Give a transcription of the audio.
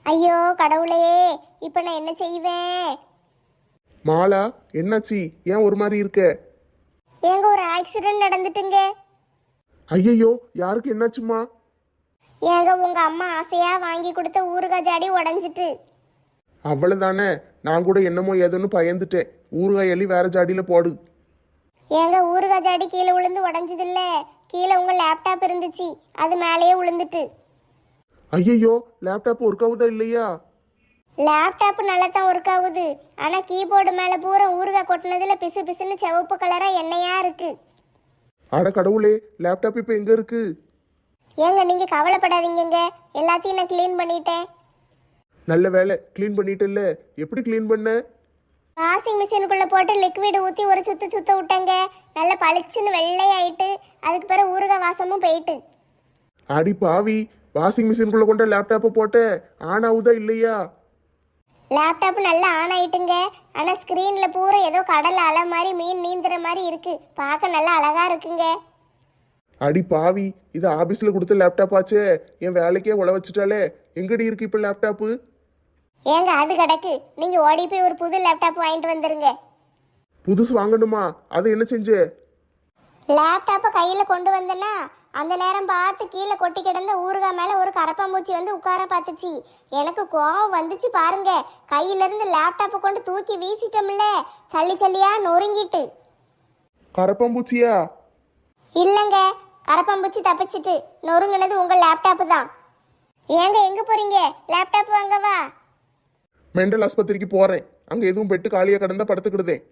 ஐயோ கடவுளே, இப்போ நான் என்ன செய்வேன்? மாலா, என்னாச்சு? ஏன் ஒரு மாதிரி இருக்க? ஏங்க ஒரு ஆக்சிடென்ட் நடந்துட்டுங்க. ஐயையோ, யாருக்கு என்னாச்சுமா? ஏங்க உங்க அம்மா ஆசையா வாங்கி கொடுத்த ஊறுகாய் ஜாடி உடஞ்சிட்டு. அவ்வளவுதானே. நான் கூட என்னமோ ஏதோன்னு பயந்துட்டேன். ஊறுகாய் எள்ளி வேற ஜாடியில போடு. ஏங்க ஊறுகாய் ஜாடி கீழே விழுந்து உடஞ்சது இல்ல, கீழே உங்க லேப்டாப் இருந்துச்சு, அது மேலேயே விழுந்துட்டு. ஐயையோ, லேப்டாப் ஒர்க் ஆகுதா இல்லையா? லேப்டாப் நல்லா தான் ஒர்க் ஆகுது, ஆனா கீபோர்டு மேல பூரா ஊறுகாய் கொட்டினதுல பிசு பிசுன்னு சிவப்பு கலரா எண்ணெயா இருக்கு. அட கடவுளே, லேப்டாப் இப்ப எங்க இருக்கு? ஏங்க நீங்க கவலைப்படாதீங்கங்க, எல்லாத்தையும் நான் க்ளீன் பண்ணிட்டேன். நல்ல வேலை, க்ளீன் பண்ணிட்டல்ல. எப்படி க்ளீன் பண்ண? வாஷிங் மிஷினுக்குள்ள போட்டு லிக்விட் ஊற்றி ஒரு சுத்து சுத்த விட்டேங்க. நல்லா பளிச்சுன்னு வெள்ளையாயிட்டு, அதுக்கு பிறகு ஊறுகாய் வாசமும் போயிட்டு. அடி பாவி, வாஷிங் மிஷினுக்குள்ள கொண்ட லேப்டாப்பை போட்ட ஆன் ஆகுதா இல்லையா? லேப்டாப் நல்லா ஆன் ஆயிட்டுங்க, ஆனால் ஸ்க்ரீனில் பூரா ஏதோ கடல் அலை மாதிரி மீன் நீந்துற மாதிரி இருக்கு. பார்க்க நல்லா அழகா இருக்குங்க. அடி பாவி, இது ஆபீஸ்ல கொடுத்த லேப்டாப் ஆச்சே. என் வேலைக்கே உழ வச்சுட்டாலே. எங்கடி இருக்கு இப்ப லேப்டாப்பு? ஏங்க அது கிடக்கு, நீங்கள் ஓடி போய் ஒரு புது லேப்டாப் வாங்கிட்டு வந்துருங்க. புதுசு வாங்கணுமா? அதை என்ன செஞ்ச? லேப்டாப்பை கையில் கொண்டு வந்தேன்னா அந்த நேரம் பார்த்து கீழே கொட்டி கிடந்த ஊறுகாய் மேலே ஒரு கரப்பாம்பூச்சி வந்து உட்கார பார்த்துச்சு. எனக்கு கோவம் வந்துச்சு பாருங்க. கையிலேருந்து லேப்டாப்பை கொண்டு தூக்கி வீசிட்டோம்ல, சல்லி சல்லியா நொறுங்கிட்டு. கரப்பாம்பூச்சியா? இல்லைங்க, கரப்பாம்பூச்சி தப்பிச்சிட்டு. நொறுங்கினது உங்கள் லேப்டாப்பு தான். ஏங்க எங்கே போகிறீங்க? லேப்டாப் வாங்கவா? மெண்டல் ஆஸ்பத்திரிக்கு போறேன். அங்க எதுவும் பெட்டு காலியா கிடந்தா படுத்துக்கிடுதேன்.